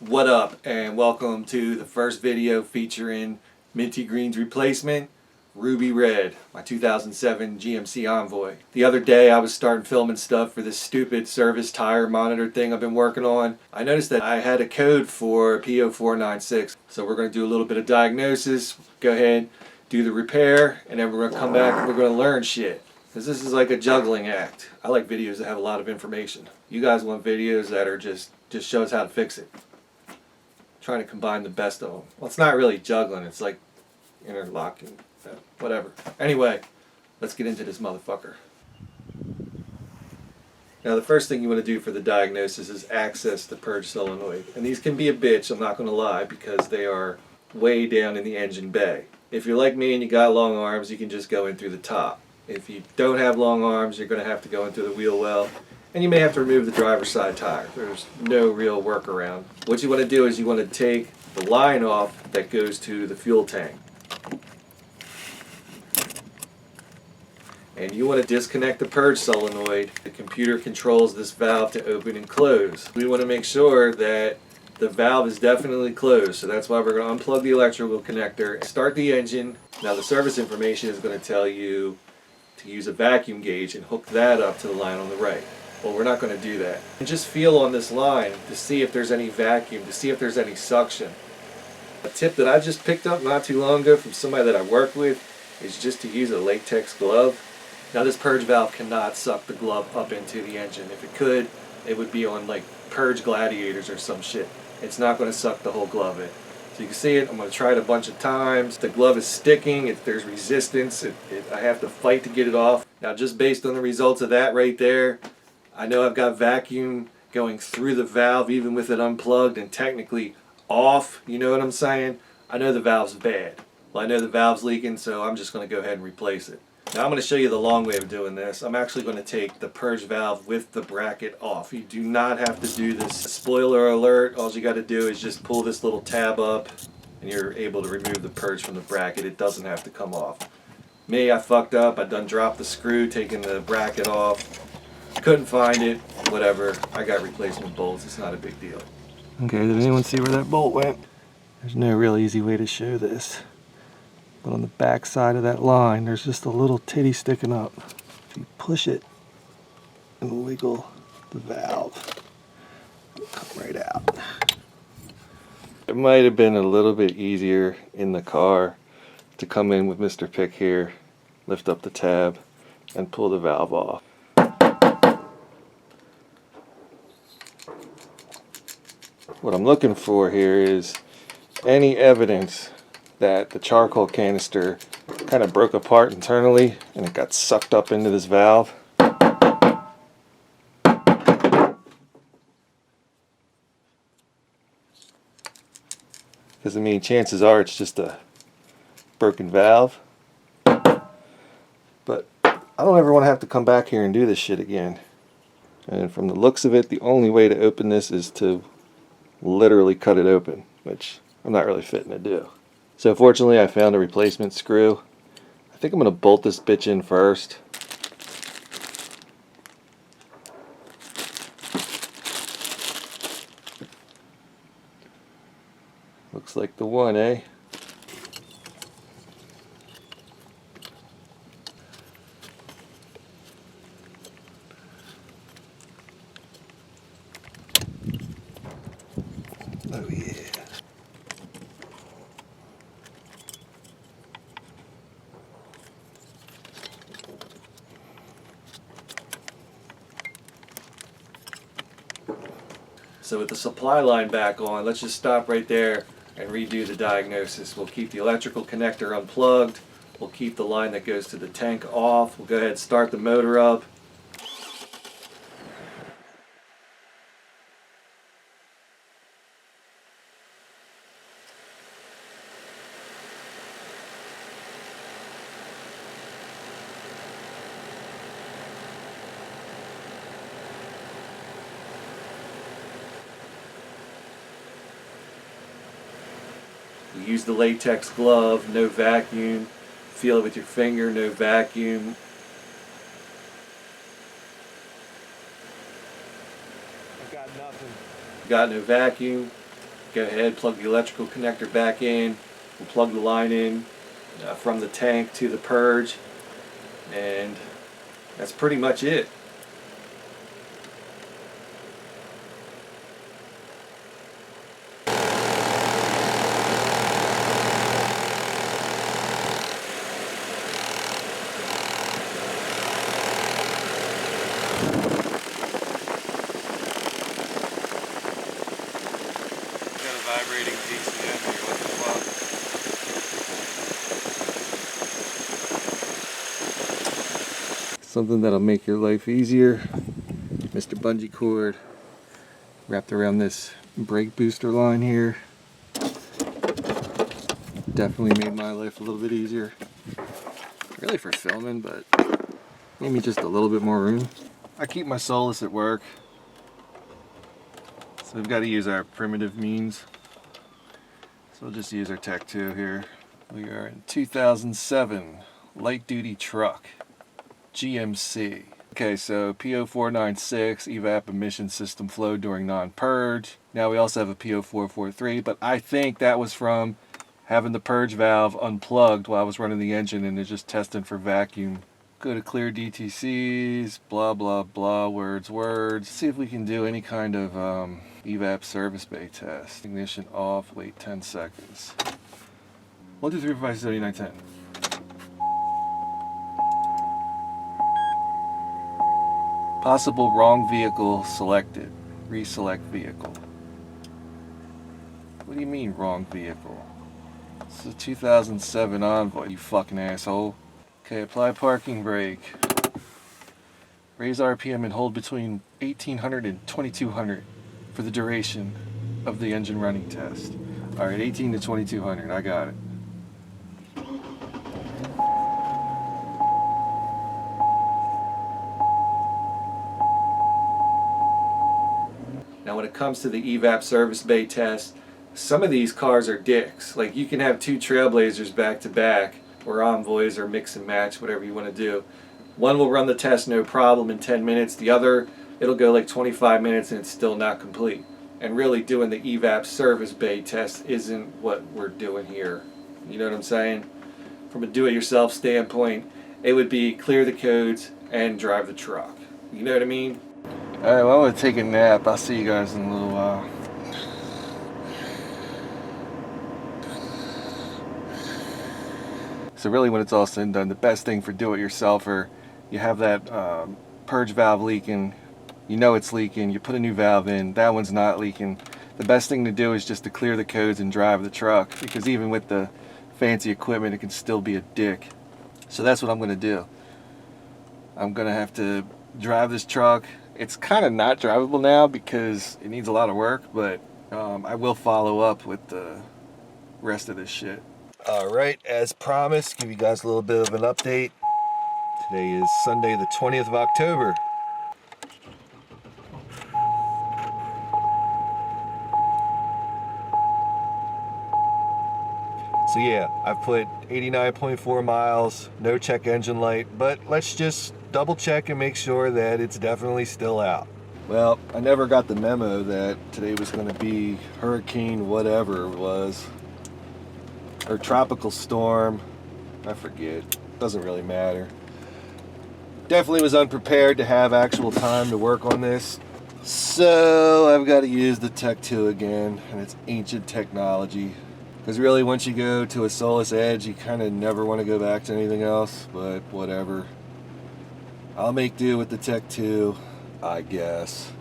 What up, and welcome to the first video featuring Minty Green's replacement, Ruby Red, my 2007 GMC Envoy. The other day I was starting filming stuff for this stupid service tire monitor thing I've been working on. I noticed that I had a code for P0496, so we're going to do a little bit of diagnosis, go ahead, do the repair, and then we're going to come back and we're going to learn shit. Because this is like a juggling act. I like videos that have a lot of information. You guys want videos that are just show us how to fix it. Trying to combine the best of them. Well, it's not really juggling, it's like interlocking, whatever. Anyway, let's get into this motherfucker. Now the first thing you want to do for the diagnosis is access the purge solenoid. And these can be a bitch, I'm not going to lie, because they are way down in the engine bay. If you're like me and you got long arms, you can just go in through the top. If you don't have long arms, you're going to have to go in through the wheel well. And you may have to remove the driver's side tire. There's no real workaround. What you want to do is you want to take the line off that goes to the fuel tank. And you want to disconnect the purge solenoid. The computer controls this valve to open and close. We want to make sure that the valve is definitely closed. So that's why we're going to unplug the electrical connector, start the engine. Now the service information is going to tell you to use a vacuum gauge and hook that up to the line on the right. Well, we're not going to do that. And just feel on this line to see if there's any vacuum, to see if there's any suction. A tip that I just picked up not too long ago from somebody that I work with is just to use a latex glove. Now this purge valve cannot suck the glove up into the engine. If it could, it would be on like purge gladiators or some shit. It's not going to suck the whole glove in. So you can see it, I'm going to try it a bunch of times. The glove is sticking, if there's resistance, I have to fight to get it off. Now just based on the results of that right there, I know I've got vacuum going through the valve even with it unplugged and technically off, you know what I'm saying? I know the valve's bad. Well, I know the valve's leaking, so I'm just going to go ahead and replace it. Now I'm going to show you the long way of doing this. I'm actually going to take the purge valve with the bracket off. You do not have to do this. Spoiler alert, all you got to do is just pull this little tab up and you're able to remove the purge from the bracket. It doesn't have to come off. Me, I fucked up. I done dropped the screw, taking the bracket off. Couldn't find it, whatever. I got replacement bolts, it's not a big deal. Okay, did anyone see where that bolt went? There's no real easy way to show this. But on the back side of that line, there's just a little titty sticking up. If you push it and wiggle the valve, it'll come right out. It might have been a little bit easier in the car to come in with Mr. Pick here, lift up the tab, and pull the valve off. What I'm looking for here is any evidence that the charcoal canister kind of broke apart internally and it got sucked up into this valve. Because I mean, chances are it's just a broken valve. But I don't ever want to have to come back here and do this shit again. And from the looks of it, the only way to open this is to literally cut it open, which I'm not really fitting to do. So fortunately I found a replacement screw. I think I'm going to bolt this bitch in first. Looks like the one, eh? Oh yeah. So with the supply line back on, let's just stop right there and redo the diagnosis. We'll keep the electrical connector unplugged. We'll keep the line that goes to the tank off. We'll go ahead and start the motor up. You use the latex glove, no vacuum. Feel it with your finger, no vacuum. I've got nothing. Got no vacuum. go ahead, plug the electrical connector back in. We'll plug the line in from the tank to the purge, and that's pretty much it. Vibrating DCM here, what the fuck? Something that'll make your life easier. Mr. Bungee cord wrapped around this brake booster line here. Definitely made my life a little bit easier. Really for filming, but maybe just a little bit more room. I keep my Solus at work, so we've got to use our primitive means. So we'll just use our Tech 2 here. We are in 2007 light duty truck, GMC. Okay, so P0496 Evap emission system flow during non-purge. Now we also have a P0443, but I think that was from having the purge valve unplugged while I was running the engine and it's just testing for vacuum. Go to clear DTCs, blah blah blah, words. See if we can do any kind of Evap service bay test. Ignition off, wait 10 seconds. 1, 2, 3, 4, 5, 6, 7, 8, 9, 10. Possible wrong vehicle selected. Reselect vehicle. What do you mean wrong vehicle? It's a 2007 Envoy, you fucking asshole. Okay, apply parking brake. Raise RPM and hold between 1800 and 2200 for the duration of the engine running test. Alright, 18 to 2200, I got it. Now when it comes to the Evap service bay test, some of these cars are dicks. Like you can have 2 Trailblazers back to back, or Envoys, or mix and match, whatever you want to do. One will run the test no problem in 10 minutes, the other it'll go like 25 minutes and it's still not complete. And really doing the Evap service bay test isn't what we're doing here. You know what I'm saying? From a do-it-yourself standpoint, it would be clear the codes and drive the truck. You know what I mean? Alright, well I'm going to take a nap. I'll see you guys in a little while. So really when it's all said and done, the best thing for do-it-yourselfer, you have that purge valve leaking, you know it's leaking, you put a new valve in, that one's not leaking. The best thing to do is just to clear the codes and drive the truck, because even with the fancy equipment it can still be a dick. So that's what I'm going to do. I'm going to have to drive this truck. It's kind of not drivable now because it needs a lot of work, but I will follow up with the rest of this shit. Alright, as promised, give you guys a little bit of an update. Today is Sunday the 20th of October. So yeah, I've put 89.4 miles, no check engine light, but let's just double check and make sure that it's definitely still out. Well, I never got the memo that today was going to be hurricane whatever it was. Or tropical storm, I forget, doesn't really matter. Definitely was unprepared to have actual time to work on this. So I've got to use the Tech 2 again, and it's ancient technology. Because really once you go to a Solus Edge, you kind of never want to go back to anything else, but whatever. I'll make do with the Tech 2, I guess.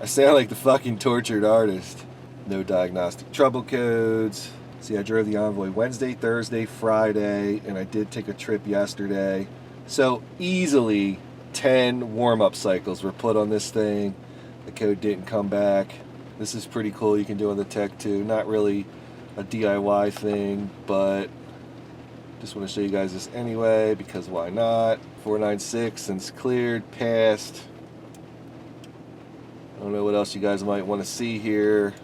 I sound like the fucking tortured artist. No diagnostic trouble codes. See, I drove the Envoy Wednesday, Thursday, Friday, and I did take a trip yesterday. So easily 10 warm-up cycles were put on this thing. The code didn't come back. This is pretty cool. You can do on the Tech 2. Not really a DIY thing, but just want to show you guys this anyway, because why not? 496 since cleared, passed. I don't know what else you guys might want to see here.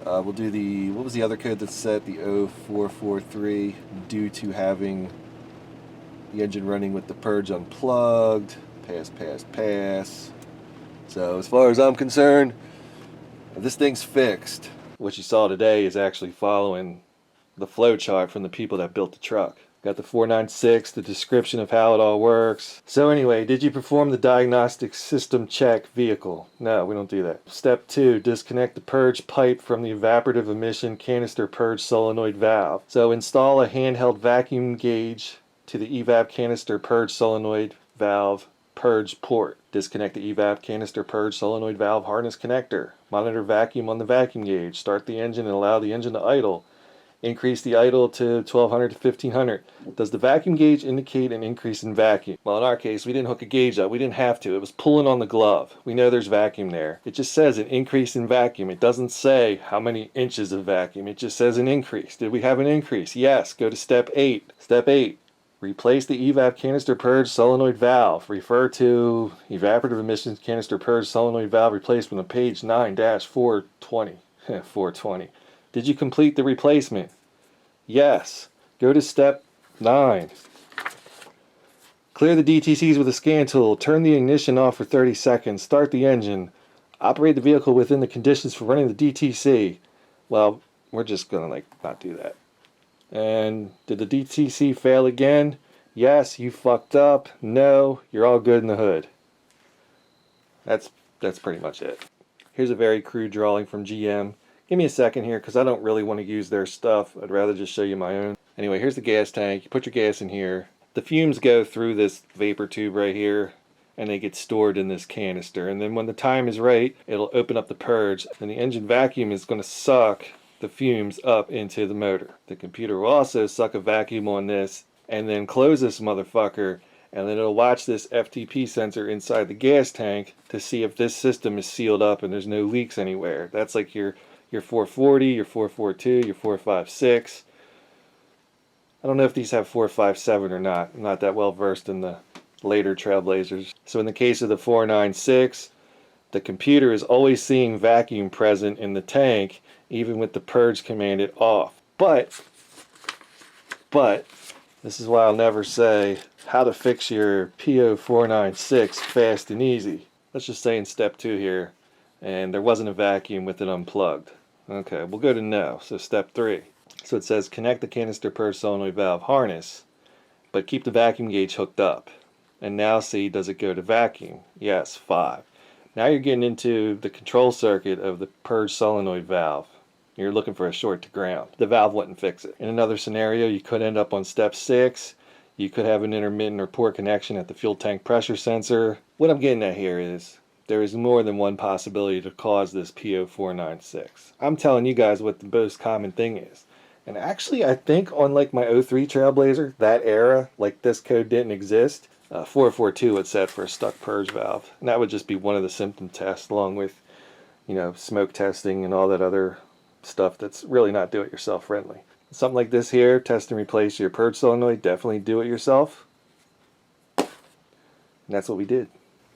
We'll do the, what was the other code that's set? The 0443, due to having the engine running with the purge unplugged. Pass. So as far as I'm concerned, this thing's fixed. what you saw today is actually following the flow chart from the people that built the truck. Got the 496, the description of how it all works. So anyway, did you perform the diagnostic system check vehicle? No, we don't do that. Step 2, disconnect the purge pipe from the evaporative emission canister purge solenoid valve. So install a handheld vacuum gauge to the evap canister purge solenoid valve purge port. Disconnect the evap canister purge solenoid valve harness connector. Monitor vacuum on the vacuum gauge. Start the engine and allow the engine to idle. Increase the idle to 1200 to 1500. Does the vacuum gauge indicate an increase in vacuum? Well, in our case, we didn't hook a gauge up. We didn't have to. It was pulling on the glove. We know there's vacuum there. It just says an increase in vacuum. It doesn't say how many inches of vacuum. It just says an increase. Did we have an increase? Yes. Go to step 8. Step 8. Replace the evap canister purge solenoid valve. Refer to evaporative emissions canister purge solenoid valve replacement on page 9-420. 420. Did you complete the replacement? Yes. Go to step 9. Clear the DTCs with a scan tool. Turn the ignition off for 30 seconds. Start the engine. Operate the vehicle within the conditions for running the DTC. Well, we're just going to not do that. And did the DTC fail again? Yes, you fucked up. No, you're all good in the hood. That's pretty much it. Here's a very crude drawing from GM. Give me a second here because I don't really want to use their stuff. I'd rather just show you my own. Anyway, here's the gas tank. You put your gas in here. The fumes go through this vapor tube right here and they get stored in this canister. And then when the time is right, it'll open up the purge and the engine vacuum is going to suck the fumes up into the motor. The computer will also suck a vacuum on this and then close this motherfucker, and then it'll watch this FTP sensor inside the gas tank to see if this system is sealed up and there's no leaks anywhere. That's like your 440, your 442, your 456. I don't know if these have 457 or not. I'm not that well versed in the later Trailblazers. So in the case of the 496, the computer is always seeing vacuum present in the tank even with the purge commanded off. But, this is why I'll never say how to fix your P0496 fast and easy. Let's just say in step 2 here, and there wasn't a vacuum with it unplugged. Okay, we'll go to no. So step 3. So it says connect the canister purge solenoid valve harness, but keep the vacuum gauge hooked up. And now see, does it go to vacuum? Yes, 5. Now you're getting into the control circuit of the purge solenoid valve. You're looking for a short to ground. The valve wouldn't fix it. In another scenario, you could end up on step 6. You could have an intermittent or poor connection at the fuel tank pressure sensor. What I'm getting at here is there is more than one possibility to cause this P0496. I'm telling you guys what the most common thing is. And actually, I think on my 03 Trailblazer, that era, this code didn't exist. 442 would set for a stuck purge valve. And that would just be one of the symptom tests along with, smoke testing and all that other stuff that's really not do-it-yourself friendly. Something like this here, test and replace your purge solenoid, definitely do it yourself. And that's what we did.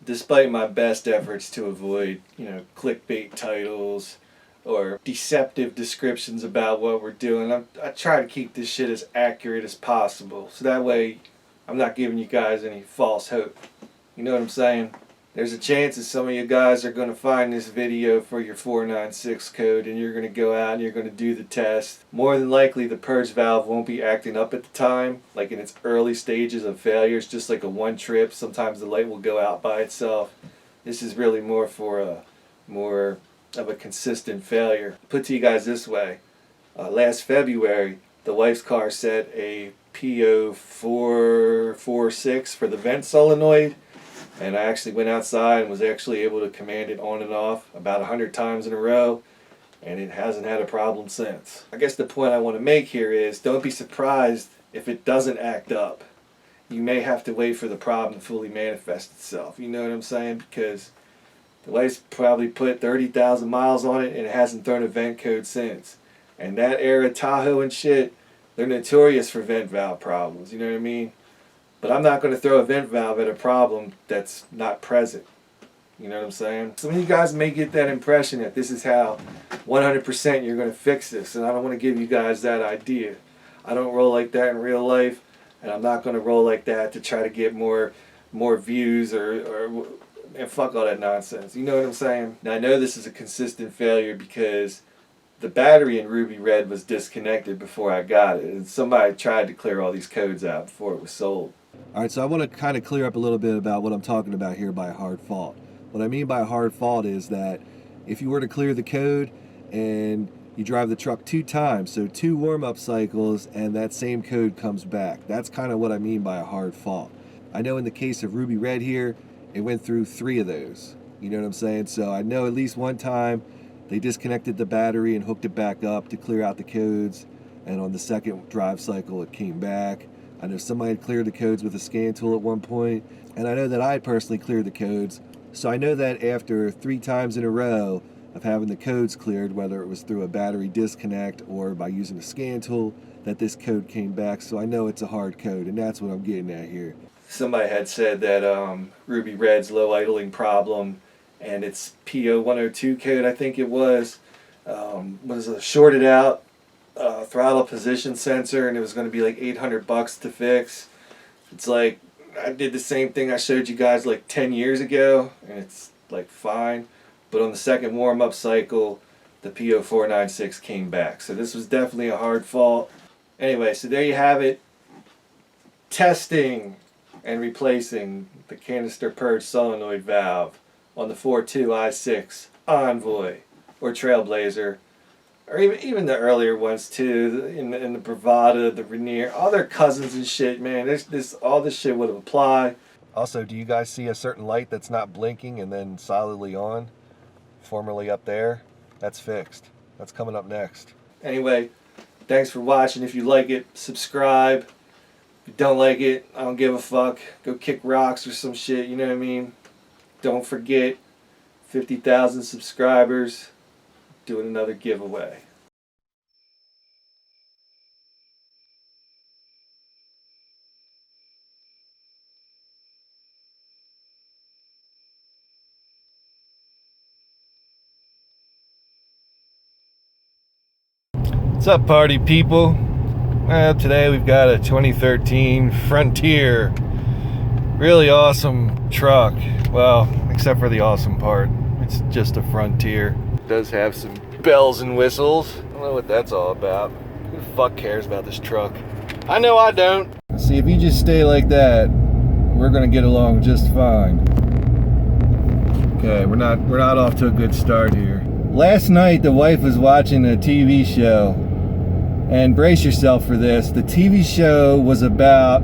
Despite my best efforts to avoid, clickbait titles or deceptive descriptions about what we're doing, I try to keep this shit as accurate as possible. So that way, I'm not giving you guys any false hope. You know what I'm saying? There's a chance that some of you guys are going to find this video for your 496 code and you're going to go out and you're going to do the test. More than likely the purge valve won't be acting up at the time, like in its early stages of failure. It's just like a one trip. Sometimes the light will go out by itself. This is really more for more of a consistent failure. Put to you guys this way. Last February, the wife's car set a P0496 for the vent solenoid. And I actually went outside and was actually able to command it on and off about 100 times in a row, and it hasn't had a problem since. I guess the point I want to make here is don't be surprised if it doesn't act up. You may have to wait for the problem to fully manifest itself. You know what I'm saying? Because the wife's probably put 30,000 miles on it and it hasn't thrown a vent code since. And that era Tahoe and shit, they're notorious for vent valve problems. You know what I mean? But I'm not going to throw a vent valve at a problem that's not present. You know what I'm saying? Some of you guys may get that impression that this is how 100% you're going to fix this. And I don't want to give you guys that idea. I don't roll like that in real life. And I'm not going to roll like that to try to get more views or and fuck all that nonsense. You know what I'm saying? Now I know this is a consistent failure because the battery in Ruby Red was disconnected before I got it, and somebody tried to clear all these codes out before it was sold. All right, so I want to kind of clear up a little bit about what I'm talking about here by a hard fault. What I mean by a hard fault is that if you were to clear the code and you drive the truck 2 times, so 2 warm-up cycles, and that same code comes back, that's kind of what I mean by a hard fault. I know in the case of Ruby Red here, it went through 3 of those. You know what I'm saying? So I know at least one time they disconnected the battery and hooked it back up to clear out the codes, and on the second drive cycle it came back. I know somebody had cleared the codes with a scan tool at one point, and I know that I had personally cleared the codes. So I know that after 3 times in a row of having the codes cleared, whether it was through a battery disconnect or by using a scan tool, that this code came back. So I know it's a hard code, and that's what I'm getting at here. Somebody had said that Ruby Red's low idling problem and its P0496 code, I think it was a shorted out throttle position sensor, and it was going to be like $800 to fix. It's like, I did the same thing I showed you guys like 10 years ago, and it's like fine. But on the second warm-up cycle, the P0496 came back. So this was definitely a hard fault. Anyway, so there you have it. Testing and replacing the canister purge solenoid valve on the 42i6 Envoy or Trailblazer, or even the earlier ones too, in the Bravada, the Rainier, all their cousins and shit, man. All this shit would apply. Also, do you guys see a certain light that's not blinking and then solidly on, formerly up there? That's fixed. That's coming up next. Anyway, thanks for watching. If you like it, subscribe. If you don't like it, I don't give a fuck. Go kick rocks or some shit, you know what I mean? Don't forget, 50,000 subscribers, doing another giveaway. What's up, party people? Well, today we've got a 2013 Frontier. Really awesome truck. Well, except for the awesome part. It's just a Frontier. It does have some bells and whistles. I don't know what that's all about. Who the fuck cares about this truck? I know I don't. See, if you just stay like that, we're gonna get along just fine. Okay, we're not off to a good start here. Last night the wife was watching a TV show, and brace yourself for this. The TV show was about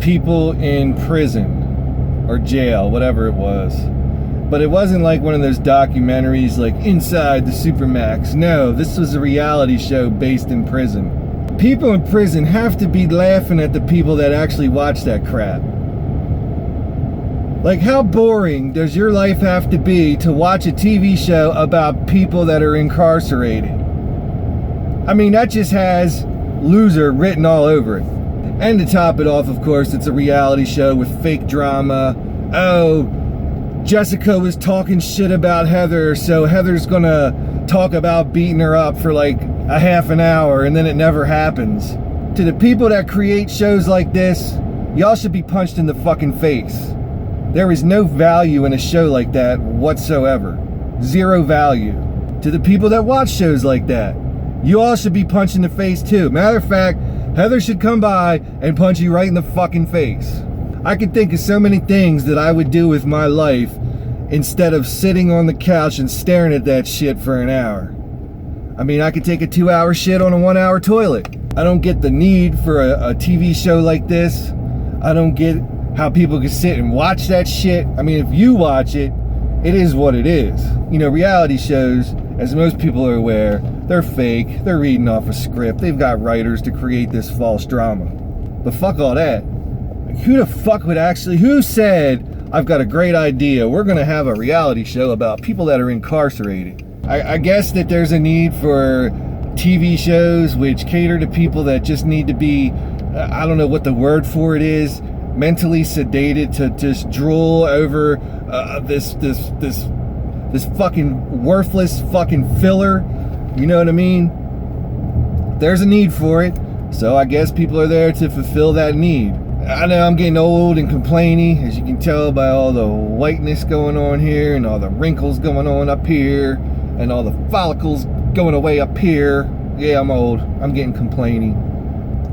people in prison or jail, whatever it was. But it wasn't like one of those documentaries like Inside the Supermax. No, this was a reality show based in prison. People in prison have to be laughing at the people that actually watch that crap. Like, how boring does your life have to be to watch a TV show about people that are incarcerated? I mean, that just has loser written all over it. And to top it off, of course, it's a reality show with fake drama. Oh, Jessica was talking shit about Heather, so Heather's gonna talk about beating her up for like a half an hour, and then it never happens. To the people that create shows like this, y'all should be punched in the fucking face. There is no value in a show like that whatsoever. Zero value. To the people that watch shows like that, you all should be punched in the face too. Matter of fact, Heather should come by and punch you right in the fucking face. I could think of so many things that I would do with my life instead of sitting on the couch and staring at that shit for an hour. I mean, I could take a 2-hour shit on a 1-hour toilet. I don't get the need for a TV show like this. I don't get how people can sit and watch that shit. I mean, if you watch it, it is what it is. You know, reality shows, as most people are aware, they're fake. They're reading off a script. They've got writers to create this false drama. But fuck all that. Who the fuck would actually, who said, I've got a great idea, we're gonna have a reality show about people that are incarcerated? I guess that there's a need for TV shows which cater to people that just need to be, I don't know what the word for it is, mentally sedated to just drool over this fucking worthless fucking filler. You know what I mean? There's a need for it, so I guess people are there to fulfill that need. I know I'm getting old and complainy, as you can tell by all the whiteness going on here and all the wrinkles going on up here and all the follicles going away up here. Yeah, I'm old. I'm getting complaining.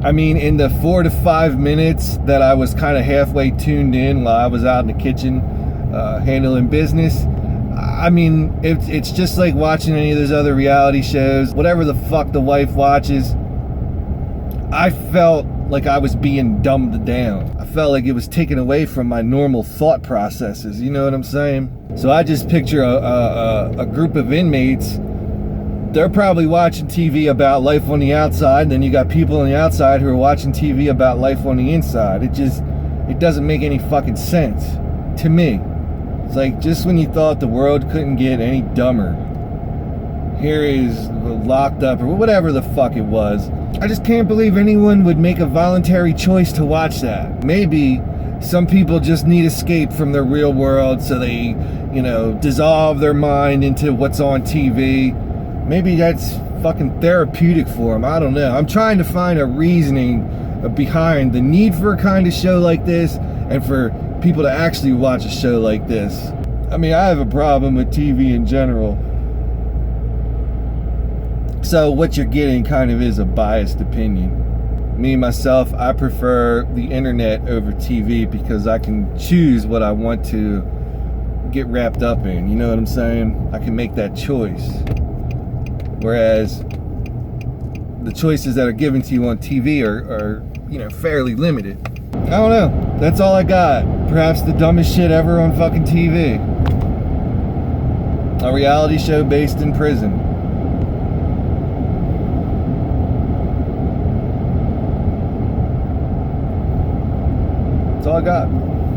I mean, in the 4 to 5 minutes that I was kind of halfway tuned in while I was out in the kitchen handling business, I mean, it's just like watching any of those other reality shows. Whatever the fuck the wife watches, I felt like I was being dumbed down. I felt like it was taken away from my normal thought processes. You know what I'm saying? So I just picture a group of inmates. They're probably watching TV about life on the outside, and then you got people on the outside who are watching TV about life on the inside. It doesn't make any fucking sense to me. It's like, just when you thought the world couldn't get any dumber, here is locked up, or whatever the fuck it was. I just can't believe anyone would make a voluntary choice to watch that. Maybe some people just need escape from their real world, so they, dissolve their mind into what's on TV. Maybe that's fucking therapeutic for them. I don't know. I'm trying to find a reasoning behind the need for a kind of show like this, and for people to actually watch a show like this. I mean, I have a problem with TV in general. So what you're getting kind of is a biased opinion. Me, myself, I prefer the internet over TV because I can choose what I want to get wrapped up in. You know what I'm saying? I can make that choice. Whereas the choices that are given to you on TV are fairly limited. I don't know. That's all I got. Perhaps the dumbest shit ever on fucking TV. A reality show based in prison. That's all I got.